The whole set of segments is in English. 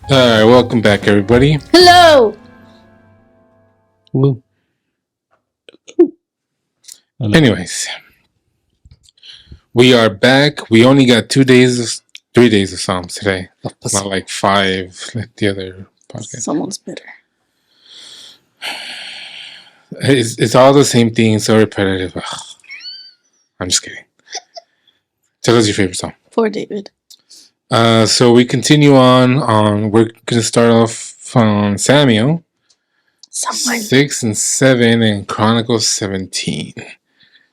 All right, welcome back, everybody. Hello. Woo. Anyways, we are back. We only got 3 days of Psalms today, not like 5 like the other podcast. Someone's bitter. It's all the same thing, so repetitive. Ugh. I'm just kidding. Tell us your favorite song. Poor David. So we continue on. We're gonna start off on Samuel 6 and 7 and Chronicles 17.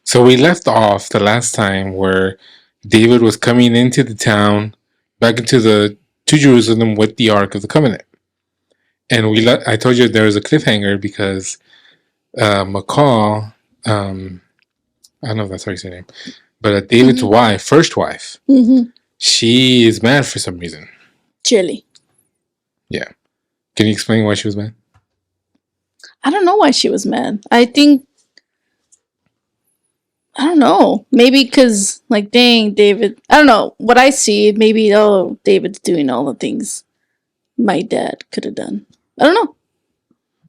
So we left off the last time where David was coming into the town, back to Jerusalem with the Ark of the Covenant, and I told you there was a cliffhanger because McCall, I don't know if that's how you say her name, but David's wife, first wife, she is mad for some reason. Chilly. Yeah, can you explain why she was mad? I don't know why she was mad. I don't know. Maybe because, like, dang, David. I don't know. What I see, maybe, David's doing all the things my dad could have done. I don't know.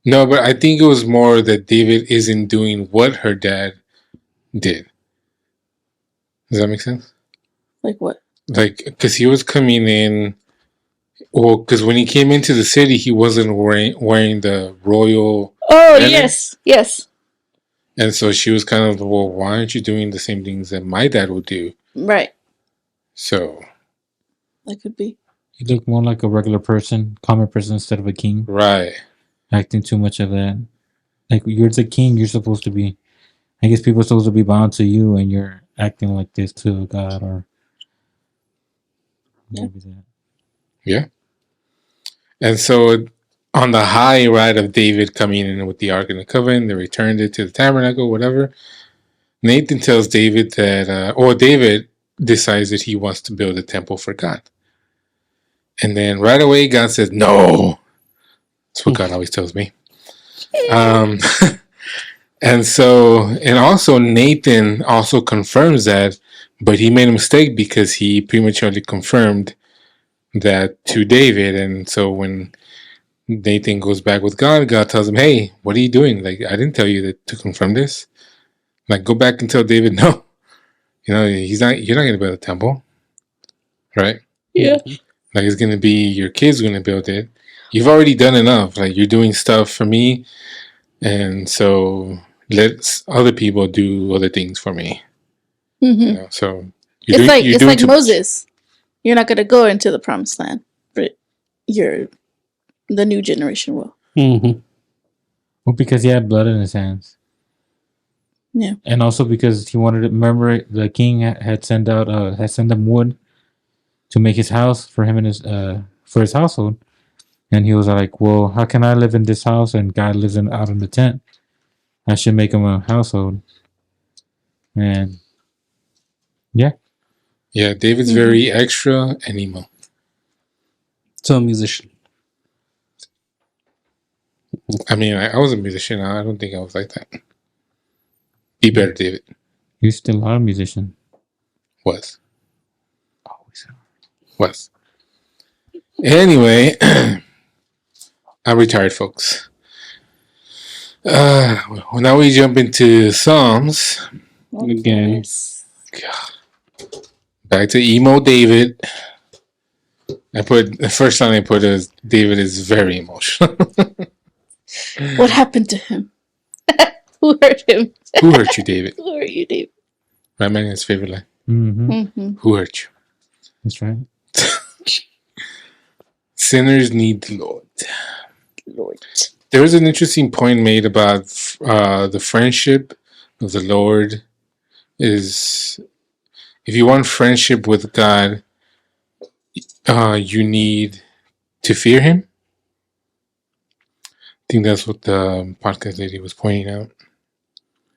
No, but I think it was more that David isn't doing what her dad did. Does that make sense? Like what? Like, because he was coming in. Well, because when he came into the city, he wasn't wearing the royal. Oh, banner. yes. And so she was kind of, well, why aren't you doing the same things that my dad would do? Right. So. That could be. You look more like a regular person, common person instead of a king. Right. Acting too much of that. Like, you're the king, you're supposed to be. I guess people are supposed to be bound to you, and you're acting like this to God, or maybe that. Yeah. And so on the high ride of David coming in with the Ark of the Covenant, they returned it to the tabernacle, whatever. Nathan tells David that, David decides that he wants to build a temple for God. And then right away, God says, no. That's what God always tells me. And also Nathan also confirms that, but he made a mistake because he prematurely confirmed that to David. And so when Nathan goes back with God, God tells him, hey, what are you doing? Like, I didn't tell you to confirm this. Like, go back and tell David, no. You're not going to build a temple. Right? Yeah. Like, it's going to be your kids going to build it. You've already done enough. Like, you're doing stuff for me. And so let other people do other things for me. Mm-hmm. So it's like Moses. You're not going to go into the promised land, but the new generation will. Mm-hmm. Well, because he had blood in his hands. Yeah. And also because he wanted to remember the king had sent them wood to make his house for him and his household. And he was like, well, how can I live in this house and God lives out in the tent? I should make him a household. And yeah. Yeah, David's very extra and emo. So a musician. I mean, I was a musician. I don't think I was like that. Be better, David. You still are a musician. Was. Always. Was. Anyway, I'm retired, folks. Now we jump into Psalms. Again. God. Back to emo David. The first time I put is David is very emotional. What happened to him? Who hurt him? Who hurt you, David? Who hurt you, David? Right, man, his favorite line. Mm-hmm. Who hurt you? That's right. Sinners need the Lord. Lord. There was an interesting point made about the friendship of the Lord is, if you want friendship with God, you need to fear Him. I think that's what the podcast lady was pointing out.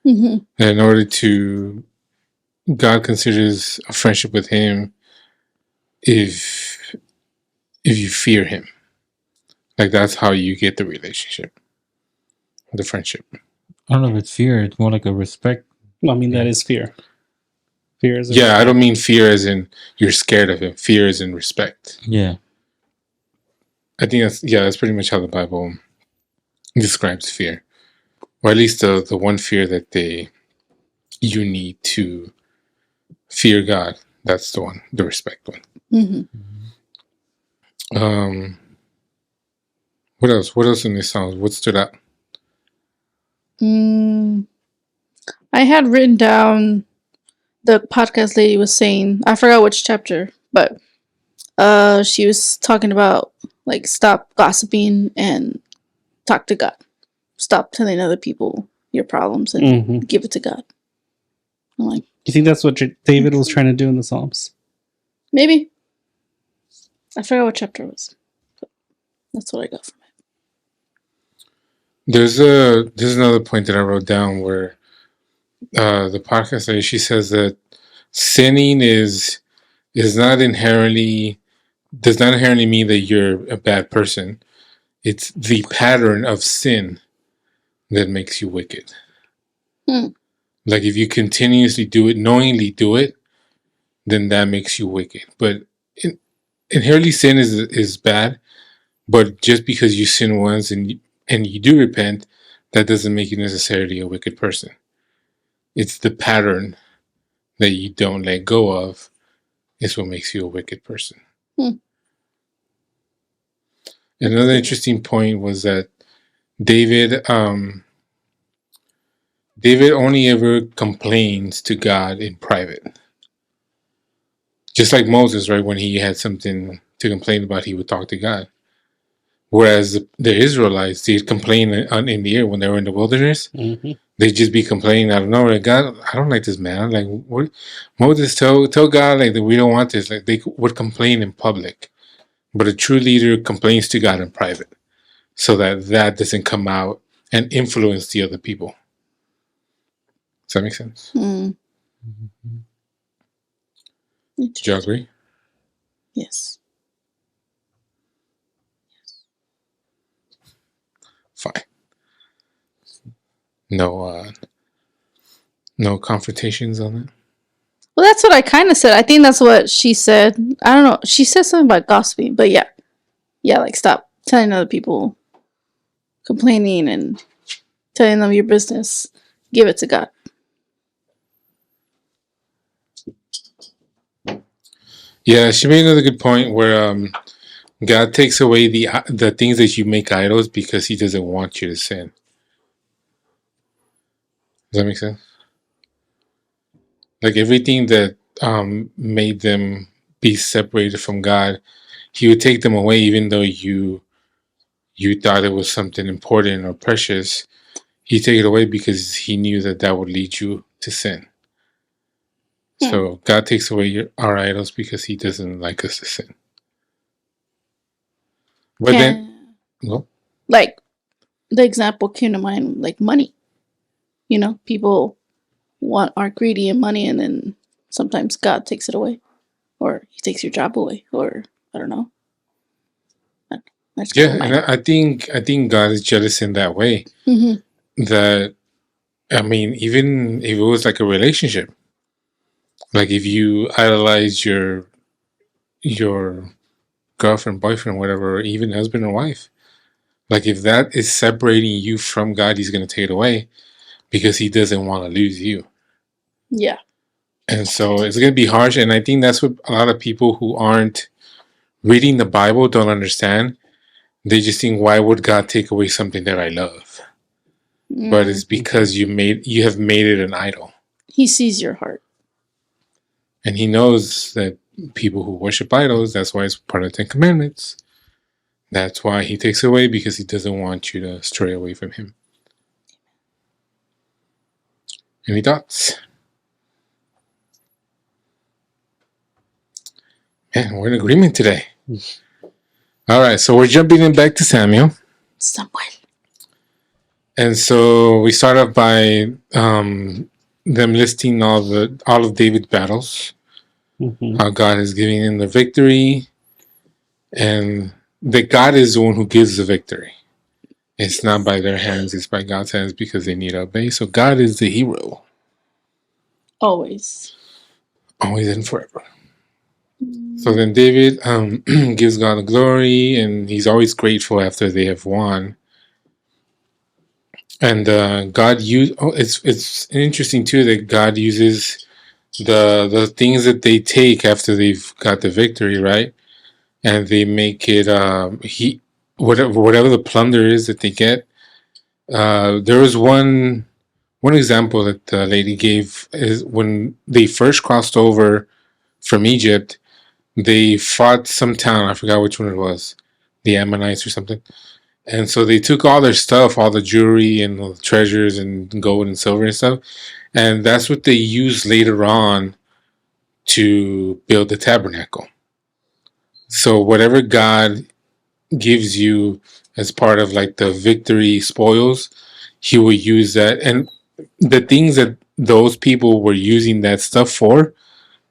Mm-hmm. That in order to, God considers a friendship with Him if you fear Him. Like, that's how you get the relationship, the friendship. I don't know if it's fear. It's more like a respect. Well, I mean, that is fear. Fear is. I don't mean fear as in you're scared of Him. Fear as in respect. Yeah. I think that's pretty much how the Bible describes fear, or at least the one fear that you need to fear God. That's the one, the respect one. Mm-hmm. What else? What else in this song? What stood out? I had written down the podcast lady was saying, I forgot which chapter, but she was talking about like stop gossiping and talk to God. Stop telling other people your problems and give it to God. I'm like, Do you think that's what David was trying to do in the Psalms? maybe. I forgot what chapter it was. But that's what I got from it. There's another point that I wrote down where the podcast lady, she says that sinning is not inherently does not inherently mean that you're a bad person. It's the pattern of sin that makes you wicked. Like if you continuously do it, knowingly do it, then that makes you wicked. But inherently sin is bad, but just because you sin once and you do repent, that doesn't make you necessarily a wicked person. It's the pattern that you don't let go of is what makes you a wicked person. Another interesting point was that David only ever complains to God in private. Just like Moses, right? When he had something to complain about, he would talk to God. Whereas the Israelites, they'd complain in the air when they were in the wilderness. They'd just be complaining out of nowhere. God, I don't like this man. Like, what? Moses, tell God like that we don't want this. Like they would complain in public, but a true leader complains to God in private, so that doesn't come out and influence the other people. Does that make sense? Do you agree? Yes. Fine. No confrontations on that? Well, that's what I kind of said. I think that's what she said. I don't know. She said something about gossiping, but yeah, like stop telling other people, complaining and telling them your business. Give it to God. Yeah, she made another good point where God takes away the things that you make idols because He doesn't want you to sin. Does that make sense? Like everything that made them be separated from God, He would take them away, even though you thought it was something important or precious. He'd take it away because He knew that would lead you to sin. So God takes away our idols because He doesn't like us to sin. But then, well, like the example came to mind, like money. You know, people are greedy in money, and then sometimes God takes it away, or He takes your job away, or I don't know. Yeah, and I think God is jealous in that way. That, I mean, even if it was like a relationship, like if you idolize your girlfriend, boyfriend, whatever, or even husband and wife, like if that is separating you from God, He's going to take it away because He doesn't want to lose you. Yeah. And so it's going to be harsh. And I think that's what a lot of people who aren't reading the Bible don't understand. They just think, why would God take away something that I love? But it's because you have made it an idol. He sees your heart. And He knows that people who worship idols, that's why it's part of the 10 Commandments. That's why He takes it away, because He doesn't want you to stray away from Him. Any thoughts? Man, we're in agreement today. All right, so we're jumping in back to Samuel. And so we start off by them listing all of David's battles, how God is giving him the victory, and that God is the one who gives the victory. It's not by their hands, it's by God's hands, because they need to obey. So God is the hero. Always Always and forever. So then David gives God the glory, and he's always grateful after they have won. And God used. Oh, it's interesting too that God uses the things that they take after they've got the victory, right? And they make it whatever the plunder is that they get. There was one example that the lady gave is when they first crossed over from Egypt. They fought some town. I forgot which one it was, the Ammonites or something. And so they took all their stuff, all the jewelry and the treasures and gold and silver and stuff, and that's what they used later on to build the tabernacle. So whatever God gives you as part of like the victory spoils, he will use that. And the things that those people were using that stuff for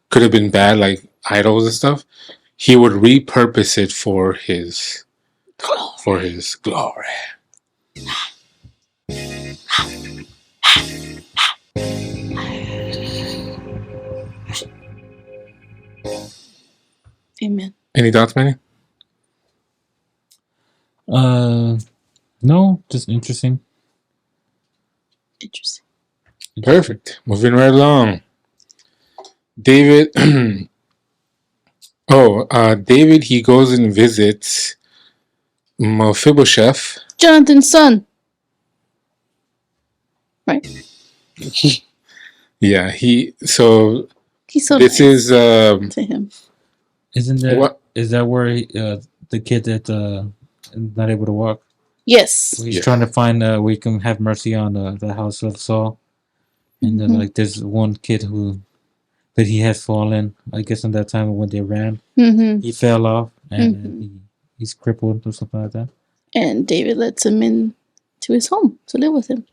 could have been bad, like idols and stuff. He would repurpose it for his glory. Amen. Any thoughts, Manny? No, just interesting. Interesting. Perfect. Moving right along. David. David, he goes and visits Mephibosheth. Jonathan's son. Right? Yeah, He's so this nice is to him. Isn't that what? is that where the kid that not able to walk? Yes. He's Yeah. trying to find we can have mercy on the house of Saul, and then like there's one kid that he has fallen. I guess in that time when they ran, he fell off and he's crippled or something like that. And David lets him in to his home to live with him.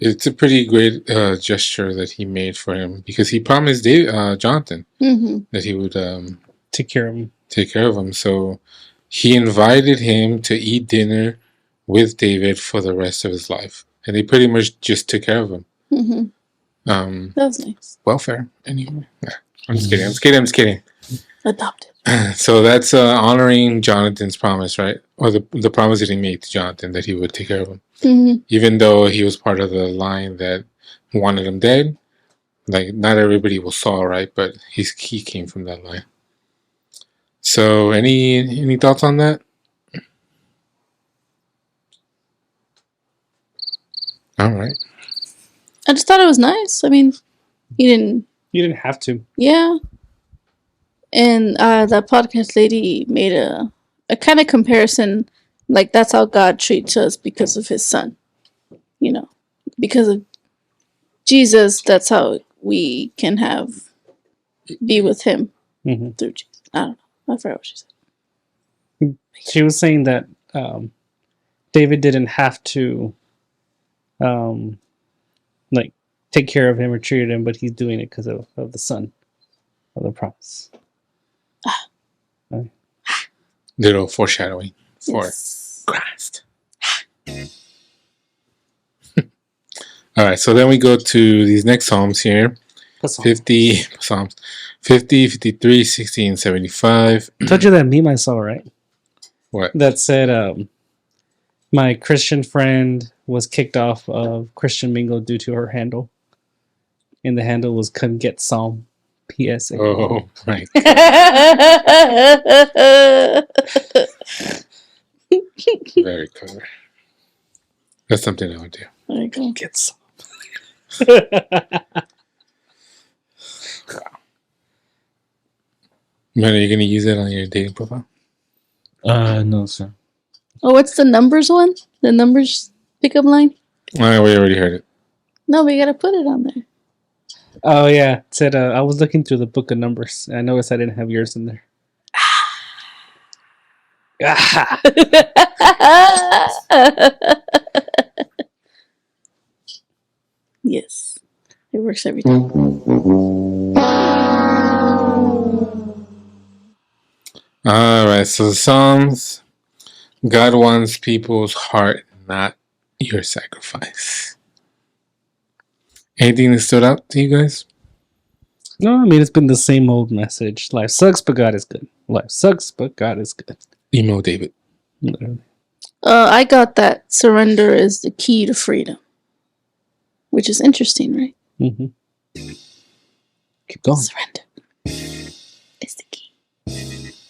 It's a pretty great gesture that he made for him because he promised Jonathan that he would Take care of him. take care of him. So he invited him to eat dinner with David for the rest of his life, and they pretty much just took care of him. That was nice. Welfare, anyway. Nah, I'm just kidding. Adopted. So that's honoring Jonathan's promise, right? Or the promise that he made to Jonathan that he would take care of him. Even though he was part of the line that wanted him dead. Like, not everybody was Saul, right? But he came from that line. So, any thoughts on that? All right. I just thought it was nice. I mean, You didn't have to. Yeah. And that podcast lady made a kind of comparison, like that's how God treats us because of his son. You know, because of Jesus, that's how we can be with him through Jesus. I don't know. I forgot what she said. She was saying that David didn't have to like take care of him or treat him, but he's doing it because of the son of the promise. Little foreshadowing for Christ. All right, so then we go to these next Psalms here. 50, 53, 60, and 75. I told you that meme I saw, right? What? That said, my Christian friend was kicked off of Christian Mingle due to her handle. And the handle was "Come Get Psalm PSA." Oh, right. Very clever. That's something I would do. There you go. Get Psalm. Man, are you going to use it on your dating profile? No, sir. Oh, what's the numbers one? The numbers pickup line? Oh, we already heard it. No, we gotta put it on there. Oh yeah, it said I was looking through the book of Numbers. I noticed I didn't have yours in there. Yes, it works every time. All right, so the Psalms. God wants people's heart, not your sacrifice. Anything that stood out to you guys? No, I mean, it's been the same old message. Life sucks, but God is good. Life sucks, but God is good. Emo David. Literally. I got that surrender is the key to freedom, which is interesting, right? Mm-hmm. Keep going. Surrender is the key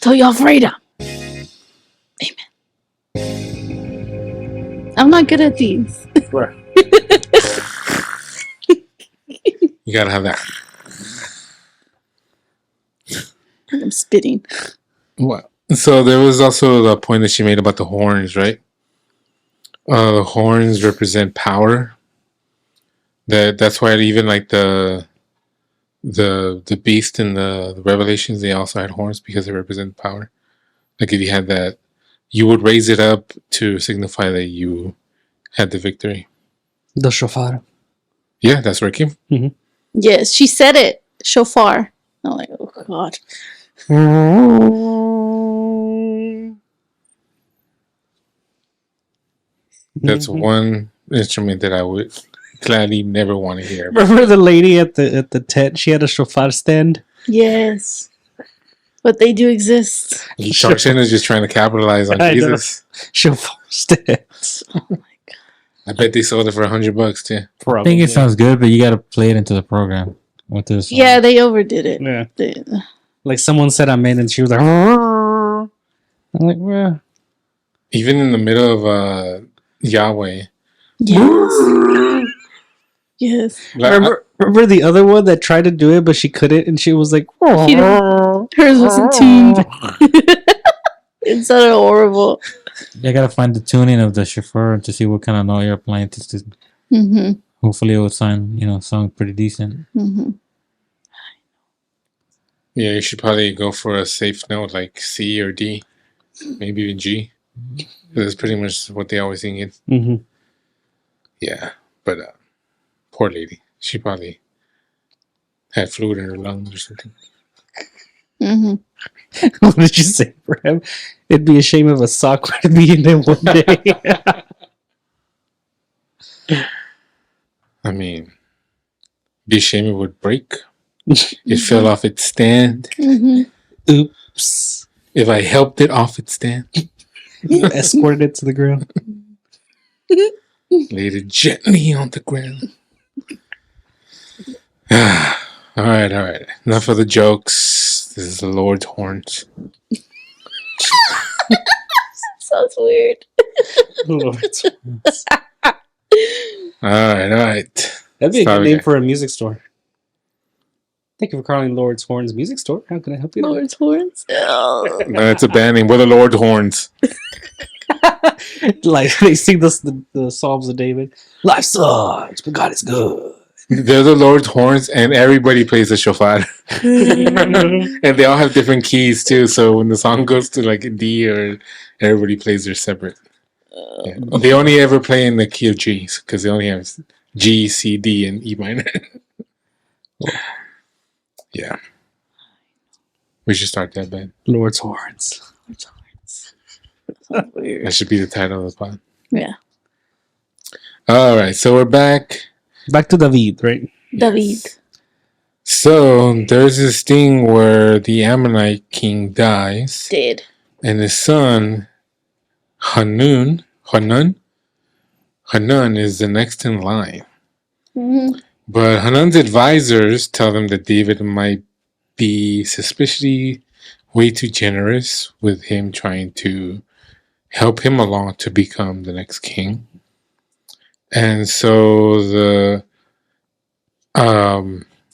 to your freedom. Amen. I'm not good at these. Right. You gotta have that. I'm spitting. What? So there was also the point that she made about the horns, right? The horns represent power. That's why even like the beast in the Revelations, they also had horns because they represent power. Like if you had that, you would raise it up to signify that you had the victory. The shofar. Yeah, that's where it came. Mm-hmm. Yes, she said it. Shofar. I'm like, oh God. That's Mhm. one instrument that I would gladly never want to hear. Remember the lady at the tent? She had a shofar stand. Yes. But they do exist. Sharshin is just trying to capitalize on I know. Jesus. Shofar stands. Oh my God. I bet they sold it for $100 too. I Probably. think it sounds good, but you got to play it into the program. With this, Yeah, they overdid it. Yeah. They- Like someone said amen and she was like, I'm like, well, Even in the middle of Yahweh. yes. Yes. Like, remember the other one that tried to do it, but she couldn't, and she was like, She didn't- hers wasn't tuned. It sounded horrible. you got to find the tuning of the shofar to see what kind of note you're applying to. Mm-hmm. Hopefully, it will sound pretty decent. Mm-hmm. yeah, you should probably go for a safe note like C or D, maybe even G. That's pretty much what they always sing it. mm-hmm. Yeah, but poor lady. She probably had fluid in her lungs or something. Mm-hmm. What did you say for him? It'd be a shame if a sock were to be in there one day. I mean, be ashamed it would break. It fell off its stand. Mm-hmm. Oops. If I helped it off its stand, Escorted it to the ground. laid it gently on the ground. all right. Enough of the jokes. This is the Lord's horns. Sounds weird. Lord. All right. That'd be a Stop good it. name for a music store. Thank you for calling Lord's Horns Music Store. How can I help you? Lord's horns. Oh. No, it's a band name. We're the Lord's horns. Like they sing the Psalms of David. Life sucks, but God is good. They're the Lord's horns, and everybody plays the shofar. And they all have different keys too. So when the song goes to like a D, or everybody plays their separate. Yeah. They only ever play in the key of G because they only have G, C, D, and E minor. Yeah, we should start that band. Lord's Horns. Lord's horns. Sounds weird. That should be the title of the pod. Yeah. All right, so we're back. Back to David, right? David. So there's this thing where the Ammonite king dies, Dead. and his son Hanun is the next in line. Mm-hmm. But Hanun's advisors tell him that David might be suspiciously way too generous with him trying to help him along to become the next king. And so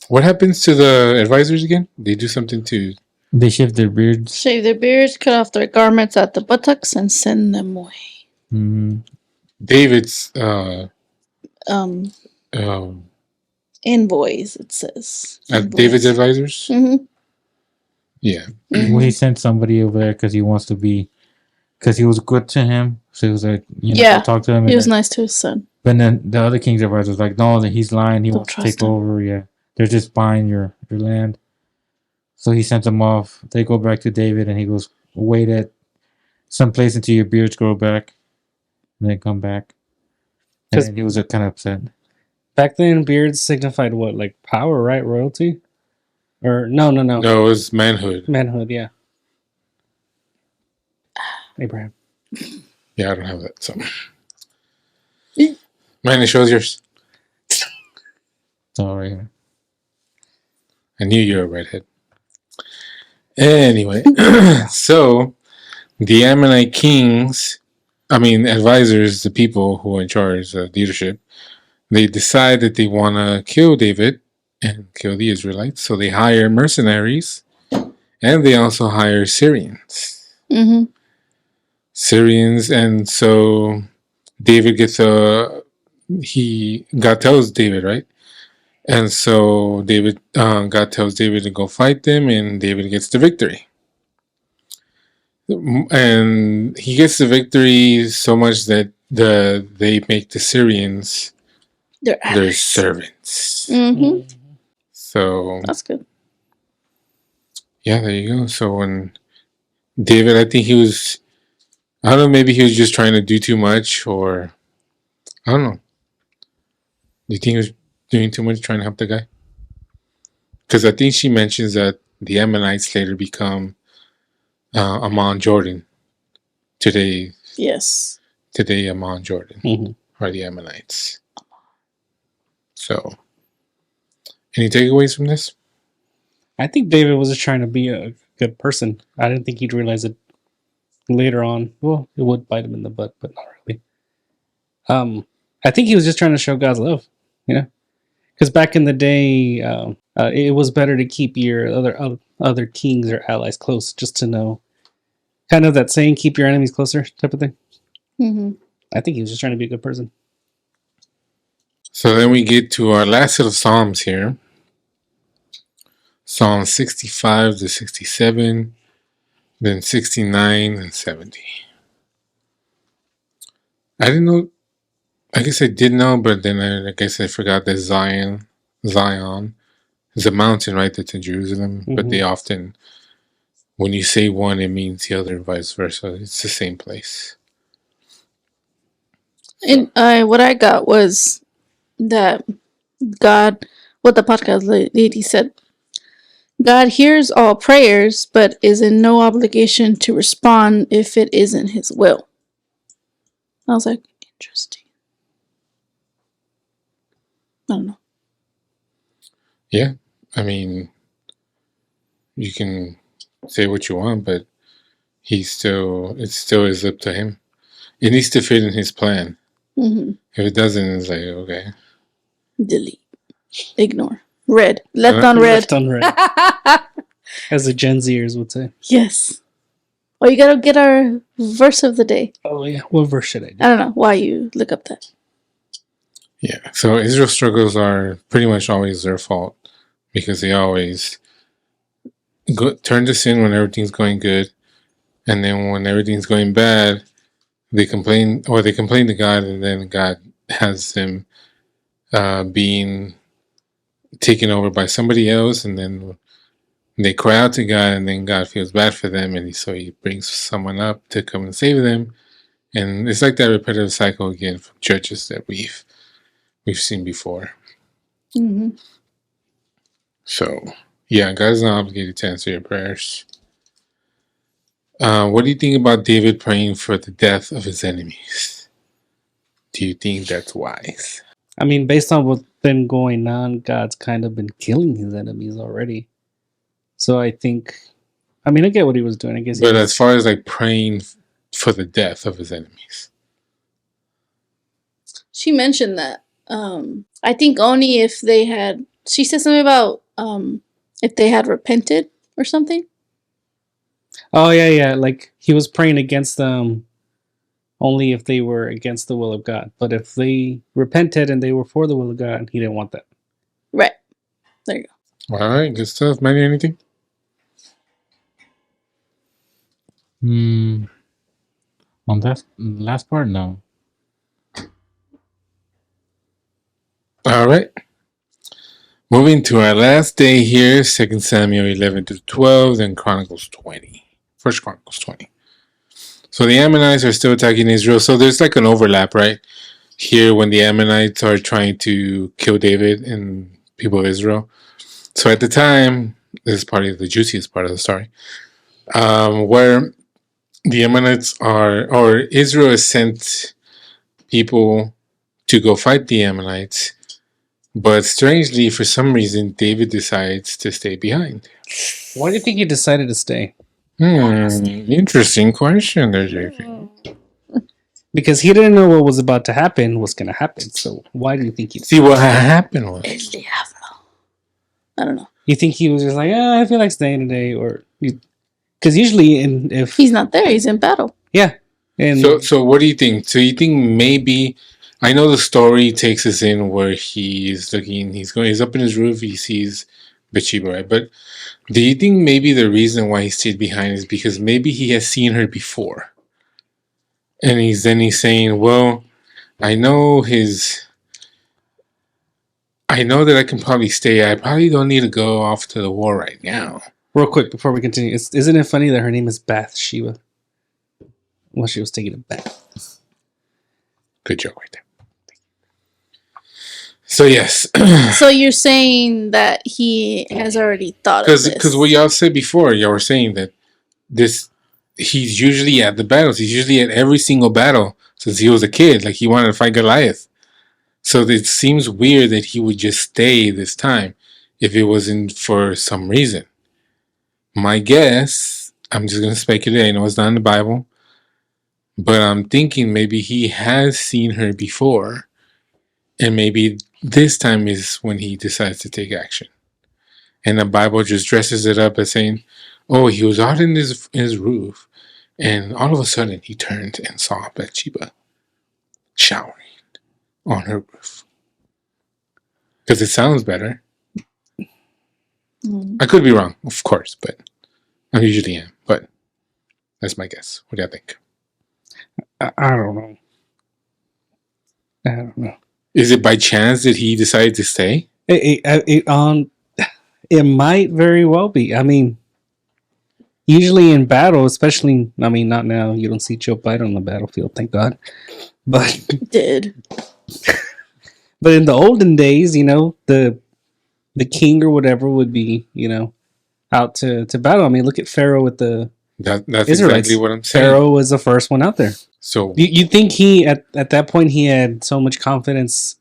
what happens to the advisors again? They do something to... They shave their beards. Shave their beards, cut off their garments at the buttocks, and send them away. Mm-hmm. David's Envoys, it says. David's advisors? Mm-hmm. Yeah. Well, he sent somebody over there because he wants to be, because he was good to him. So he was like, Yeah. talk to him. He was nice to his son. But then the other king's advisor was like, no, that he's lying. He Don't wants to trust take him. over. Yeah, they're just buying your land. So he sent them off. They go back to David, and he goes, wait at some place until your beards grow back, and then come back. And 'Cause- then he was kind of upset. Back then, beards signified what? Like power, right? Royalty? Or no. No, it was manhood. Manhood, yeah. Abraham. Yeah, I don't have that. So, man, it shows yours. It's all right here. I knew you were a redhead. Anyway, so the Ammonite kings, advisors, the people who are in charge, leadership, they decide that they want to kill David and kill the Israelites. So they hire mercenaries, and they also hire Syrians. Mm-hmm. Syrians, and so David gets God tells David, right? And so God tells David to go fight them, and David gets the victory. And he gets the victory so much that they make the Syrians their servants. Mm-hmm. So That's good. Yeah, there you go. So when David, I think I don't know, maybe he was just trying to do too much, or I don't know. Do you think he was doing too much trying to help the guy? Because I think she mentions that the Ammonites later become Ammon Jordan. Today, Ammon Jordan are the Ammonites. So, any takeaways from this? I think David was just trying to be a good person. I didn't think he'd realize it later on. Well, it would bite him in the butt, but not really. I think he was just trying to show God's love, because back in the day, it was better to keep your other kings or allies close, just to know, kind of that saying, "Keep your enemies closer" type of thing. Mm-hmm. I think he was just trying to be a good person. So then we get to our last set of Psalms here. Psalms 65 to 67, then 69 and 70. I didn't know. I guess I did know, but then I guess I forgot that Zion is a mountain, right? That's in Jerusalem. Mm-hmm. But they often, when you say one, it means the other, and vice versa. It's the same place. And what I got was that God, what the podcast lady said, God hears all prayers, but is in no obligation to respond if it isn't His will. I was like, interesting. I don't know. Yeah, you can say what you want, but it still is up to Him. It needs to fit in His plan. Mm-hmm. If it doesn't, it's like, okay. Delete. Ignore. Red. Left on red. Left on red. As the Gen Zers would say. Yes. Oh, you gotta get our verse of the day. Oh, yeah. What verse should I do? I don't know why you look up that. Yeah, so Israel's struggles are pretty much always their fault, because they always turn to sin when everything's going good, and then when everything's going bad, they complain to God, and then God has them being taken over by somebody else, and then they cry out to God, and then God feels bad for them, and so He brings someone up to come and save them, and it's like that repetitive cycle again from churches that we've seen before. Mm-hmm. So, yeah, God is not obligated to answer your prayers. What do you think about David praying for the death of his enemies? Do you think that's wise? Based on what's been going on, God's kind of been killing His enemies already. So I think, I get what He was doing. I guess. But as far as like praying for the death of his enemies, She mentioned that. I think only if they had. She said something about if they had repented or something. Oh yeah. Like he was praying against them only if they were against the will of God. But if they repented and they were for the will of God, He didn't want that. Right. There you go. all right, good stuff. Manny, anything? On that last part, no. All right. Moving to our last day here, 2 Samuel 11 to 12, then Chronicles 20. First Chronicles 20. So the Ammonites are still attacking Israel. So there's like an overlap, right? Here when the Ammonites are trying to kill David and people of Israel. So at the time, This is probably the juiciest part of the story, where the Ammonites or Israel has sent people to go fight the Ammonites, but strangely, for some reason, David decides to stay behind. Why do you think he decided to stay? Interesting question there, JP. Because he didn't know what was about to happen was going to happen. So why do you think he? See, what happened was, I don't know. You think he was just like, I feel like staying today, or because usually, if He's not there, he's in battle. yeah, and so what do you think? So you think maybe, I know the story takes us in where he's up in his roof, he sees Bathsheba, right? But do you think maybe the reason why he stayed behind is because maybe he has seen her before? And he's saying, well, I know that I can probably stay. I probably don't need to go off to the war right now. real quick before we continue, isn't it funny that her name is Bathsheba? Well, she was taking a bath. Good joke right there. So yes. So you're saying that he has already thought of this? Because what y'all said before, y'all were saying that he's usually at the battles. He's usually at every single battle since he was a kid. Like he wanted to fight Goliath. So it seems weird that he would just stay this time if it wasn't for some reason. My guess, I'm just going to speculate. I know it's not in the Bible, but I'm thinking maybe he has seen her before, and maybe this time is when he decides to take action. And the Bible just dresses it up as saying, oh, he was out in his roof, and all of a sudden he turned and saw Bathsheba showering on her roof. Because it sounds better. I could be wrong, of course, but I usually am. But that's my guess. What do you think? I don't know. I don't know. Is it by chance that he decided to stay? It might very well be. I mean, usually in battle, especially, I mean, not now. You don't see Joe Biden on the battlefield, thank God. But did. But in the olden days, the king or whatever would be, out to battle. I mean, look at Pharaoh with the That's Israelites. exactly what I'm saying. Pharaoh was the first one out there. So you think he at that point he had so much confidence,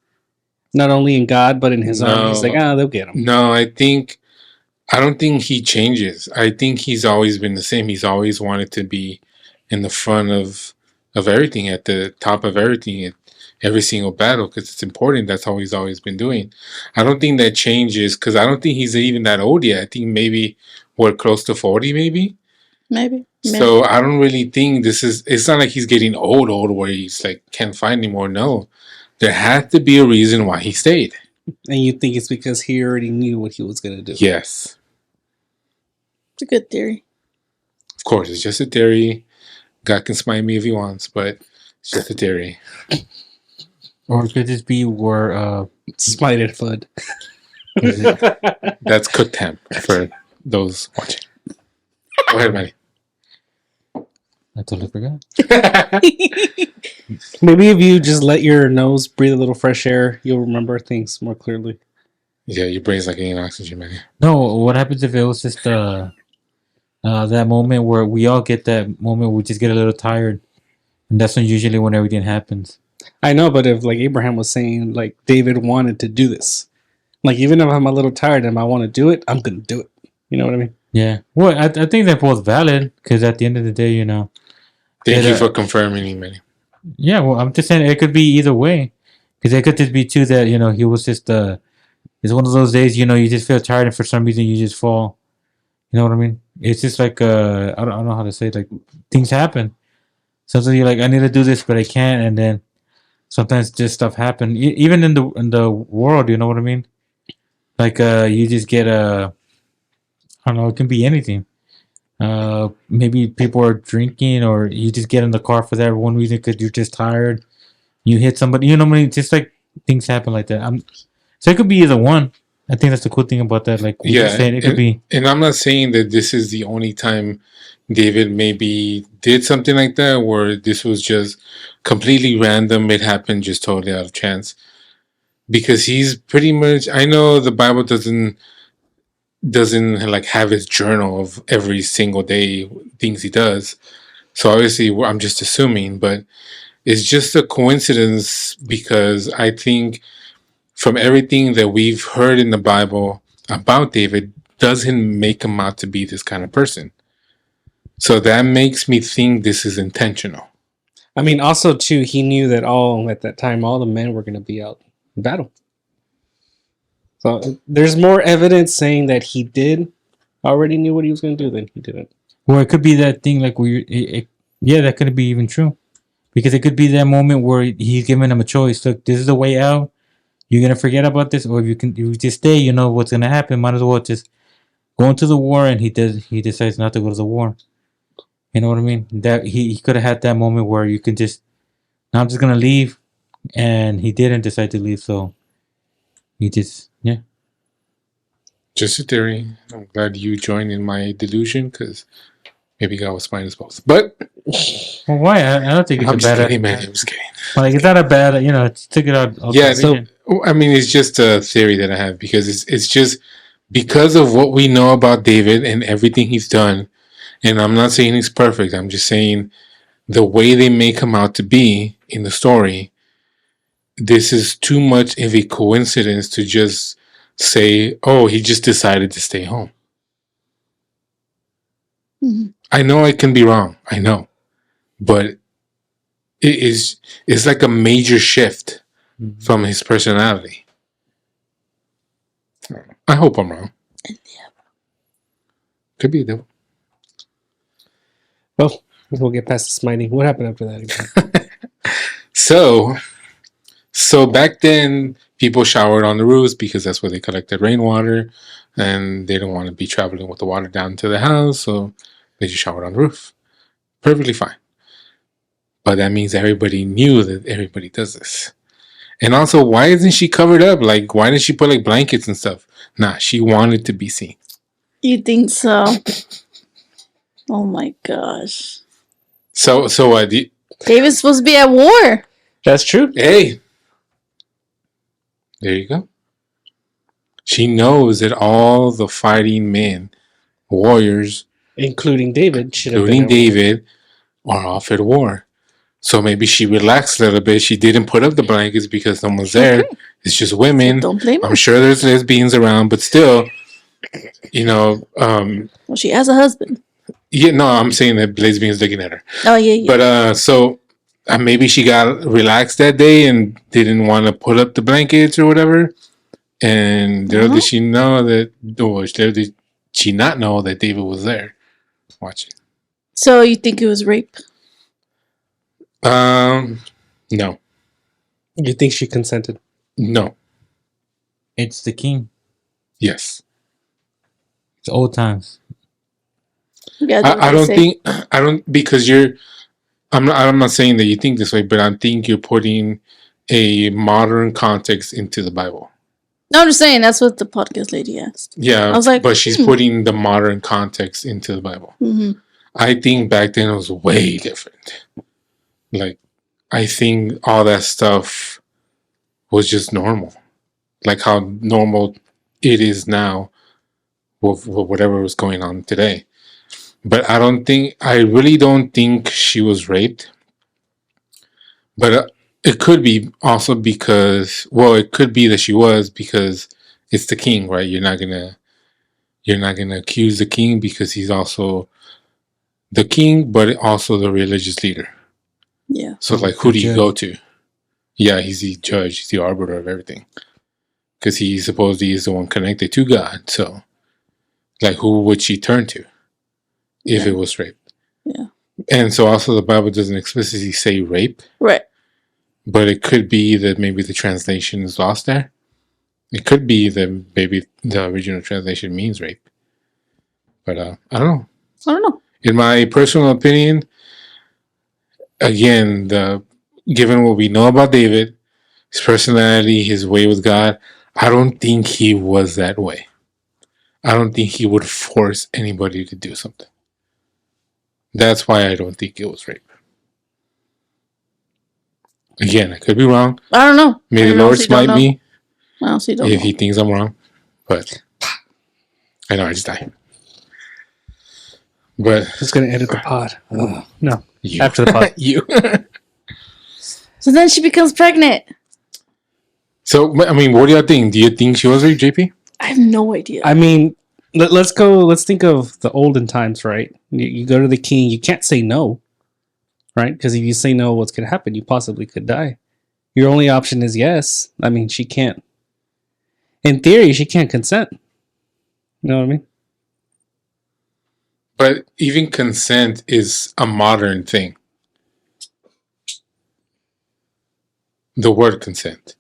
not only in God but in his army. He's like, they'll get him. No, I don't think he changes. I think he's always been the same. He's always wanted to be in the front of everything, at the top of everything, at every single battle, because it's important. That's how he's always been doing. I don't think that changes, because I don't think he's even that old yet. I think maybe we're close to 40, maybe. Maybe. So I don't really think it's not like he's getting old where he's like can't find anymore. No, there had to be a reason why he stayed. And you think it's because he already knew what he was going to do? Yes. It's a good theory. Of course, it's just a theory. God can smite me if he wants, but it's just a theory. Or could this be where Smited Flood? That's cook temp for those watching. Go ahead, Manny. I totally forgot. Maybe if you just let your nose breathe a little fresh air, you'll remember things more clearly. Yeah, your brain's like getting oxygen, Manny. No, what happens if it was just that moment where we all get that moment where we just get a little tired, and that's usually when everything happens. I know, but if like Abraham was saying, like David wanted to do this, like even if I'm a little tired and I want to do it, I'm gonna do it. You know what I mean? Yeah. Well, I think they're both valid because at the end of the day, Thank you for confirming, Manny. Yeah, well, I'm just saying it could be either way, because it could just be too that he was just it's one of those days you just feel tired and for some reason you just fall. You know what I mean? It's just like I don't know how to say it, like things happen. Sometimes you're like, I need to do this, but I can't, and then sometimes just stuff happen. Even in the world, you know what I mean? Like you just get I don't know, it can be anything. Maybe people are drinking, or you just get in the car for that one reason because you're just tired. You hit somebody, what I mean? Just like things happen like that. So it could be either one. I think that's the cool thing about that. Like, it could be. And I'm not saying that this is the only time David maybe did something like that, where this was just completely random. It happened just totally out of chance. Because he's pretty much, I know the Bible doesn't doesn't like have his journal of every single day things he does. So obviously, I'm just assuming, but it's just a coincidence because I think from everything that we've heard in the Bible about David, doesn't make him out to be this kind of person. So that makes me think this is intentional. I mean, also too, he knew that at that time, all the men were going to be out in battle. So there's more evidence saying that he did already knew what he was going to do than he didn't. Or it could be that thing like where yeah, that could be even true, because it could be that moment where he's giving him a choice. Look, this is the way out. You're gonna forget about this, or if you just stay, you know what's gonna happen. Might as well just go into the war, and he decides not to go to the war. You know what I mean? That he could have had that moment where you can just, no, I'm just gonna leave, and he didn't decide to leave, so he just Just a theory. I'm glad you joined in my delusion because maybe God was fine as both. But Well, why? I don't think it's I'm a just bad. kidding, man. I'm just kidding. Like it's not a bad. Took it out. Yeah. So I mean, it's just a theory that I have because it's just because of what we know about David and everything he's done. And I'm not saying he's perfect. I'm just saying the way they make him out to be in the story. This is too much of a coincidence to just say, "Oh, he just decided to stay home." Mm-hmm. I know I can be wrong. I know, but it's like a major shift from his personality. I hope I'm wrong. Could be though. Well, we'll get past the smiting. What happened after that? So back then, people showered on the roofs because that's where they collected rainwater, and they don't want to be traveling with the water down to the house, so they just showered on the roof. Perfectly fine. But that means everybody knew that everybody does this. And also, why isn't she covered up? Like, why didn't she put like blankets and stuff? Nah, she wanted to be seen. You think so? Oh my gosh. So what? David's supposed to be at war. That's true. Hey, there you go. She knows that all the fighting men, warriors, including David, are off at war. So maybe she relaxed a little bit. She didn't put up the blankets because no one's there. Okay. It's just women. So don't blame her. I'm sure there's lesbians around, but still, well, she has a husband. Yeah, no, I'm saying that lesbians looking at her. Oh yeah. But so maybe she got relaxed that day and didn't want to put up the blankets or whatever. And little did she know that, or little did she not know that David was there watching. So you think it was rape? No. You think she consented? No. It's the king. Yes. It's old times. I don't because I'm not saying that you think this way, but I think you're putting a modern context into the Bible. No, I'm just saying that's what the podcast lady asked. Yeah, I was like, but she's putting the modern context into the Bible. Mm-hmm. I think back then it was way different. Like, I think all that stuff was just normal, like how normal it is now with whatever was going on today. But I really don't think she was raped. But it could be also because, it could be that she was because it's the king, right? You're not gonna accuse the king because he's also the king, but also the religious leader. Yeah. So like, who do you go to? Yeah, he's the judge. He's the arbiter of everything. Because he supposedly is the one connected to God. So, like, who would she turn to if it was rape? Yeah. And so also the Bible doesn't explicitly say rape. Right. But it could be that maybe the translation is lost there. It could be that maybe the original translation means rape. But I don't know. In my personal opinion, again, given what we know about David, his personality, his way with God, I don't think he was that way. I don't think he would force anybody to do something. That's why I don't think it was rape. Again, I could be wrong. I don't know. May the Lord smite me I honestly don't if know. he thinks I'm wrong. But I know, I just died. But Who's gonna edit the pod? No, you. after the pod. You. So then she becomes pregnant. So, I mean, what do y'all think? Do you think she was raped, JP? I have no idea. I mean, let's go. Let's think of the olden times, right? You go to the king. You can't say no, right? Because if you say no, what's going to happen? You possibly could die. Your only option is yes. I mean, she can't. In theory, she can't consent. You know what I mean? But even consent is a modern thing. The word consent.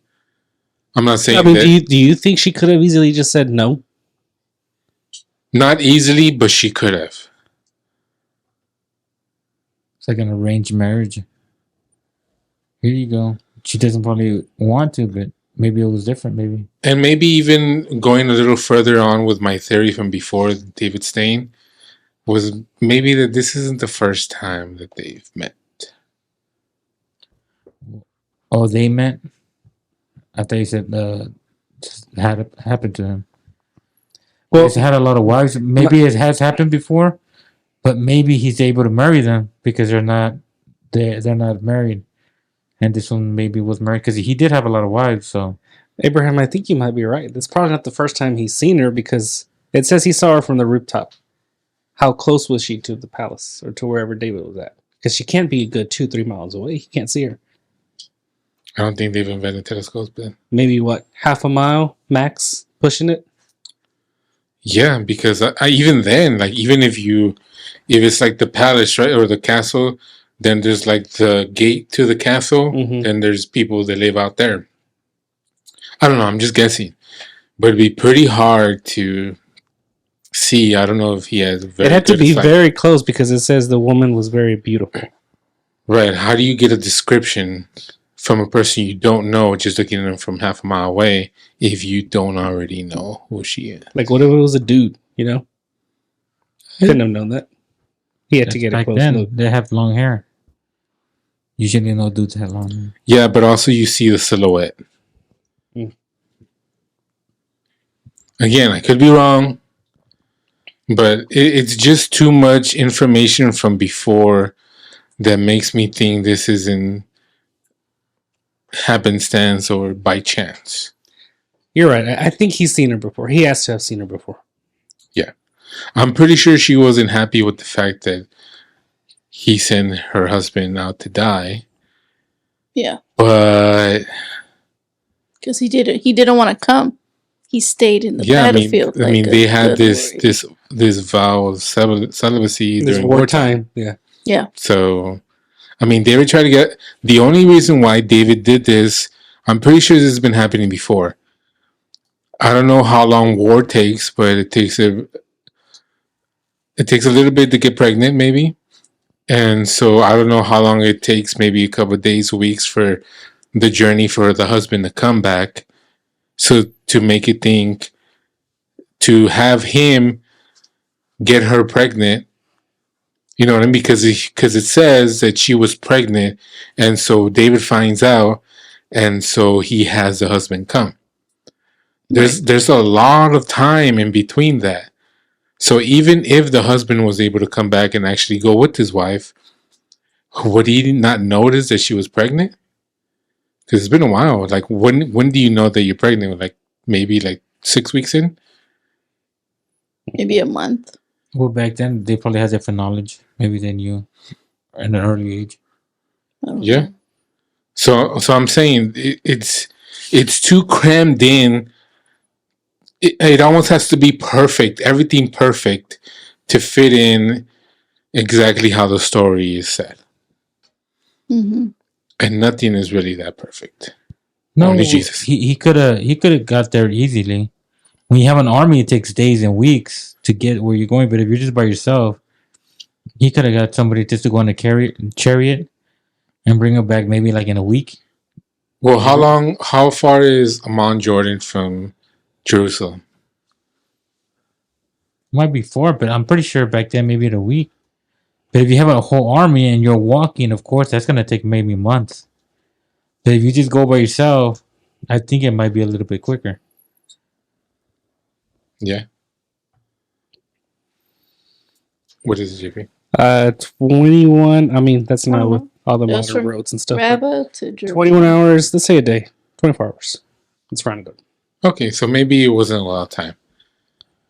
I'm not saying I mean, that. do you think she could have easily just said no? Not easily, but she could have. It's like an arranged marriage. Here you go. She doesn't probably want to, but maybe it was different. Maybe. And maybe even going a little further on with my theory from before, David Stain, was maybe that this isn't the first time that they've met. Oh, they met? I thought you said had happened to him. Well, he's had a lot of wives. Maybe it has happened before, but maybe he's able to marry them because they're not married. And this one maybe was married because he did have a lot of wives. So, Abraham, I think you might be right. It's probably not the first time he's seen her because it says he saw her from the rooftop. How close was she to the palace or to wherever David was at? Because she can't be a good 2-3 miles away. He can't see her. I don't think they've invented telescopes, but Maybe what, half a mile max, pushing it? yeah, because I even then, like even if it's like the palace, right, or the castle, then there's like the gate to the castle, then there's people that live out there. I don't know, I'm just guessing, but it'd be pretty hard to see. I don't know if he has. It had to be very close because it says the woman was very beautiful. Right? How do you get a description from a person you don't know just looking at them from half a mile away if you don't already know who she is? Like, what if it was a dude, you know? Couldn't have known that. He had to get a close look. They have long hair. Usually no dudes have long hair. Yeah, but also you see the silhouette. Again, I could be wrong, but it's just too much information from before that makes me think this isn't happenstance or by chance. You're right. I think he's seen her before. He has to have seen her before. Yeah. I'm pretty sure she wasn't happy with the fact that he sent her husband out to die. Yeah. But because he didn't want to come. He stayed in the battlefield. I mean, they had this vow of celibacy during wartime. Yeah. Yeah. So, I mean, David tried to get. The only reason why David did this, I'm pretty sure this has been happening before. I don't know how long war takes, but it takes a little bit to get pregnant, maybe. And so I don't know how long it takes, maybe a couple of days, weeks for the journey for the husband to come back. So to make it think, to have him get her pregnant, you know what I mean? Because it says that she was pregnant, and so David finds out, and so he has the husband come. There's a lot of time in between that. So even if the husband was able to come back and actually go with his wife, would he not notice that she was pregnant? Because it's been a while. Like when do you know that you're pregnant? Like maybe like 6 weeks in? Maybe a month. Well, back then they probably had different knowledge. Maybe they knew at an early age. Yeah. Know. So I'm saying it's too crammed in. It almost has to be perfect, everything perfect, to fit in exactly how the story is set. Mm-hmm. And nothing is really that perfect. No, only Jesus. He could have got there easily. When you have an army, it takes days and weeks to get where you're going. But if you're just by yourself, he could have got somebody just to go on a chariot and bring her back maybe like in a week. Well, how far is Amman, Jordan from Jerusalem? Might be 4, but I'm pretty sure back then maybe in a week. But if you have a whole army and you're walking, of course, that's going to take maybe months. But if you just go by yourself, I think it might be a little bit quicker. Yeah. What is it, JP? 21. I mean, that's I not don't with know. all the It was modern from roads and stuff. but Rabbit to 21 hours. Let's say a day. 24 hours. Let's round it up. Okay, so maybe it wasn't a lot of time.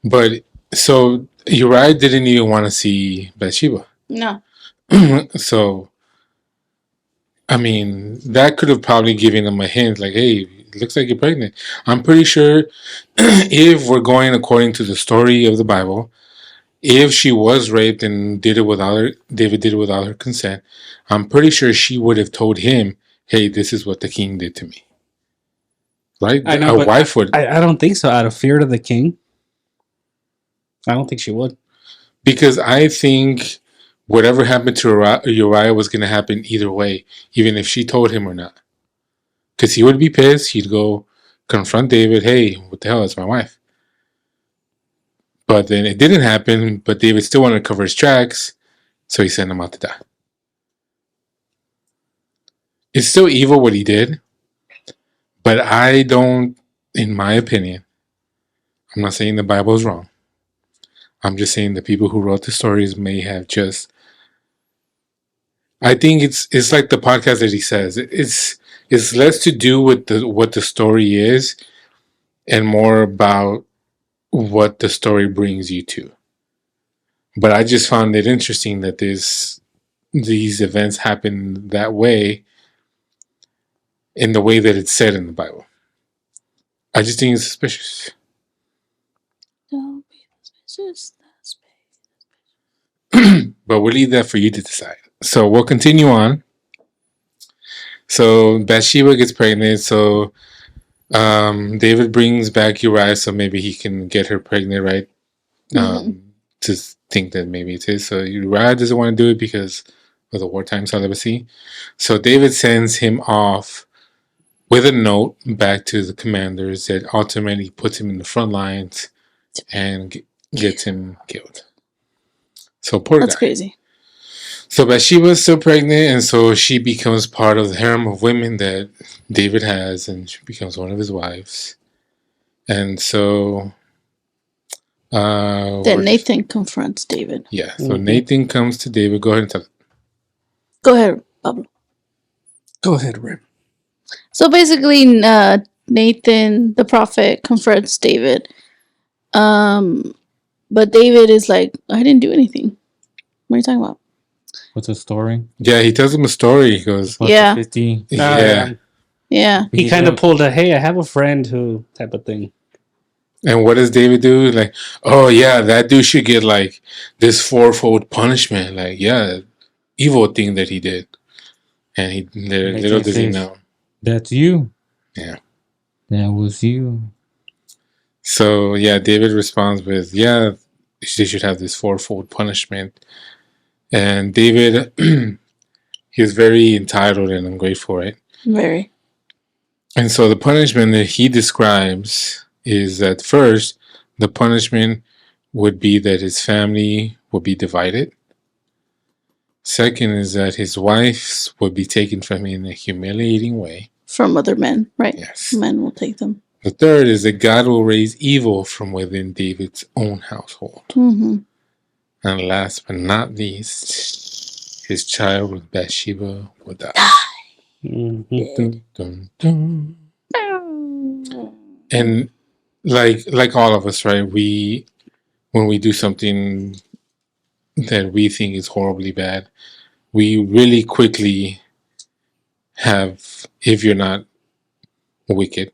But so Uriah didn't even want to see Bathsheba. No. So, I mean, that could have probably given him a hint like, hey, it looks like you're pregnant. I'm pretty sure if we're going according to the story of the Bible, if she was raped and David did it without her consent, I'm pretty sure she would have told him, hey, this is what the king did to me. Right? I know, A but wife would. I don't think so. Out of fear to the king, I don't think she would. Because I think whatever happened to Uriah was going to happen either way, even if she told him or not. Because he would be pissed. He'd go confront David. Hey, what the hell? It's my wife. But then it didn't happen. But David still wanted to cover his tracks. So he sent him out to die. It's still evil what he did. But I don't, in my opinion, I'm not saying the Bible is wrong. I'm just saying the people who wrote the stories may have just. I think it's like the podcast that he says. It's less to do with what the story is, and more about what the story brings you to. But I just found it interesting that these events happen that way, in the way that it's said in the Bible. I just think it's suspicious. Don't be suspicious. But we'll leave that for you to decide. So we'll continue on. So Bathsheba gets pregnant. So David brings back Uriah, so maybe he can get her pregnant, right? To think that maybe it is. So Uriah doesn't want to do it because of the wartime celibacy. So David sends him off with a note back to the commanders that ultimately puts him in the front lines and gets him killed. So poor That's guy. crazy. So Bathsheba is still pregnant, and so she becomes part of the harem of women that David has, and she becomes one of his wives. And so Then Nathan confronts David. Yeah, so Nathan comes to David. Go ahead and tell it. Go ahead, Pablo. Go ahead, Rim. So basically, Nathan, the prophet, confronts David. But David is like, I didn't do anything. What are you talking about? What's the story? Yeah, he tells him a story. He goes, Yeah. 50. Yeah. He kind of pulled a, hey, I have a friend who type of thing. And what does David do? Like, oh yeah, that dude should get like this fourfold punishment. Like, yeah, evil thing that he did. And little does he know. That's you. Yeah. That was you. So yeah, David responds with, yeah, they should have this fourfold punishment. And David, he was very entitled and ungrateful, right? Very. And so the punishment that he describes is that first, the punishment would be that his family would be divided. Second is that his wives would be taken from him in a humiliating way. From other men, right? Yes. Men will take them. The third is that God will raise evil from within David's own household. Mm-hmm. And last but not least, his child with Bathsheba would die. Dun, dun, dun. And like all of us, right? When we do something that we think is horribly bad, we really quickly have, if you're not wicked,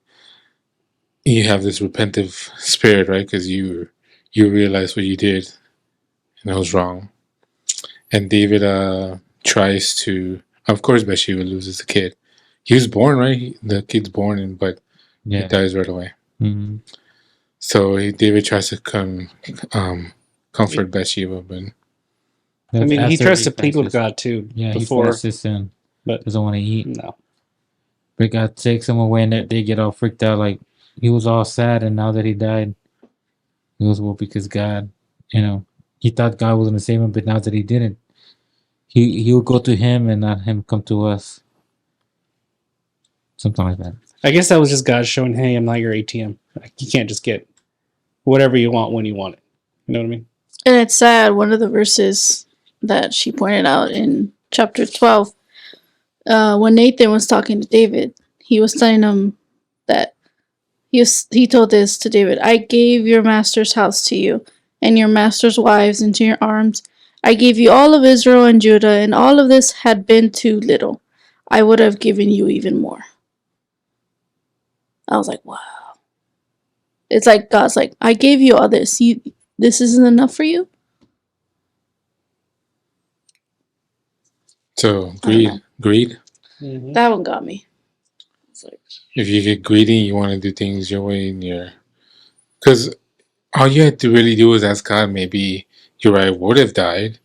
you have this repentive spirit, right? Because you realize what you did and it was wrong. And David tries to, of course, Bathsheba loses the kid. He was born, right? The kid's born, but he dies right away. Mm-hmm. So David tries to comfort Bathsheba, but I mean, he tries to plead with God too. Yeah, before, he forces him, but doesn't want to eat. No. But God takes him away, and they get all freaked out. Like, he was all sad, and now that he died, it was, well, because God, he thought God was going to save him, but now that he didn't, he will go to him and not him come to us. Something like that. I guess that was just God showing, hey, I'm not your ATM. Like, you can't just get whatever you want when you want it. You know what I mean? And it's sad. One of the verses that she pointed out in chapter 12, when Nathan was talking to David, he was telling him that he told this to David: I gave your master's house to you, and your master's wives into your arms. I gave you all of Israel and Judah, and all of this had been too little. I would have given you even more. I was like, wow. It's like God's like, I gave you all this. This isn't enough for you? So, greed. Mhm. That one got me. It's like, If you get greedy, you want to do things your way, and because all you had to really do was ask God. Maybe Uriah would have died,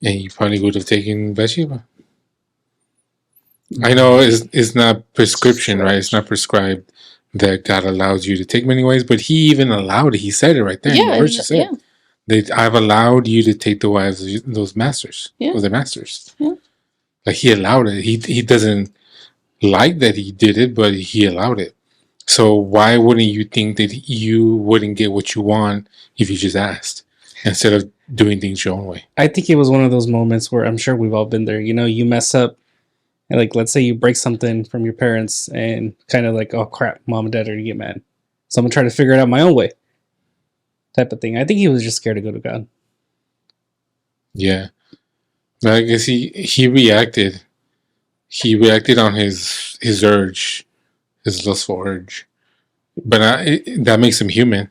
and you probably would have taken Bathsheba. I know it's not prescription, right? It's not prescribed that God allows you to take many wives, but He even allowed it. He said it right there. In the verse, He said, I've allowed you to take the wives of those masters, of the masters. Yeah. Like He allowed it. He doesn't like that He did it, but He allowed it. So why wouldn't you think that you wouldn't get what you want if you just asked instead of doing things your own way? I think it was one of those moments where I'm sure we've all been there. You know, you mess up, and like let's say you break something from your parents, and kind of like, oh crap, mom and dad are gonna get mad. So I'm gonna try to figure it out my own way, type of thing. I think he was just scared to go to God. Yeah, but I guess he reacted. He reacted on his urge, his lustful urge. But that makes him human,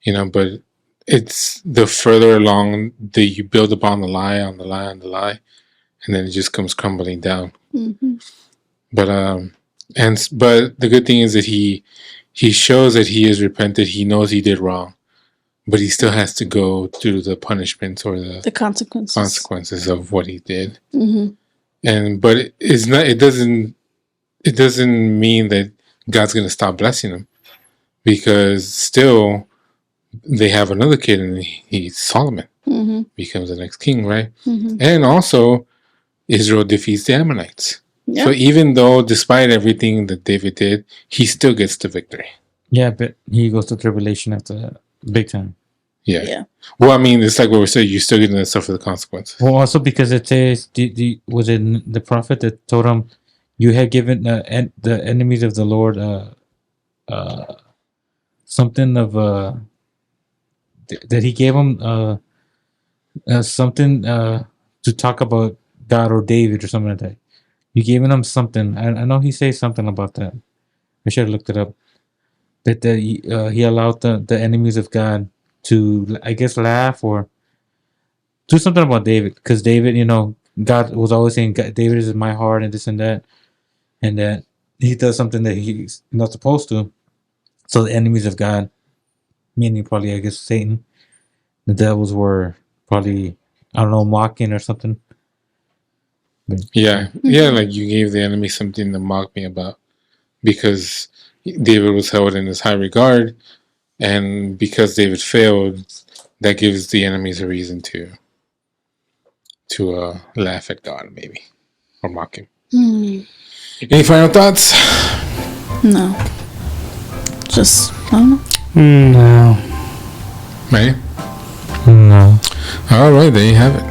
But it's the further along that you build upon the lie, and then it just comes crumbling down. mm-hmm. But but the good thing is that he shows that he is repented. He knows he did wrong, but he still has to go through the punishments or the consequences of what he did. Mm-hmm. But it's not. It doesn't mean that God's going to stop blessing him, because still they have another kid, and he's Solomon. Mm-hmm. Becomes the next king, right? Mm-hmm. And also Israel defeats the Ammonites. Yeah. So even though, despite everything that David did, he still gets the victory. Yeah, but he goes to tribulation after big time. Yeah. Well, I mean, it's like what we said. You're still going to suffer the consequences. Well, also because it says, was it the prophet that told him, you have given the enemies of the Lord something of that he gave him something to talk about God or David or something like that. You gave him something. I know he says something about that. I should have looked it up. That he allowed the enemies of God to, I guess, laugh or do something about David, because David, God was always saying, David is in my heart and this and that he does something that he's not supposed to. So the enemies of God, meaning probably, I guess, Satan, the devils were probably, I don't know, mocking or something. But, yeah, like you gave the enemy something to mock me about, because David was held in this high regard, and because David failed, that gives the enemies a reason to laugh at God, maybe, or mock him. Any final thoughts? No. Just, I don't know. No. Right? No. All right, there you have it.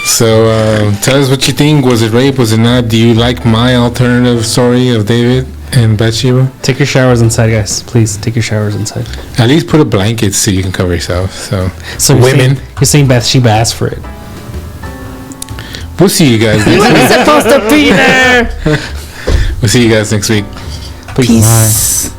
So tell us what you think. Was it rape? Was it not? Do you like my alternative story of David and Bathsheba? Take your showers inside, guys. Please take your showers inside. At least put a blanket so you can cover yourself. So you're saying Bathsheba asked for it. We'll see you guys next week. Supposed to be there. We'll see you guys next week. Peace. Bye.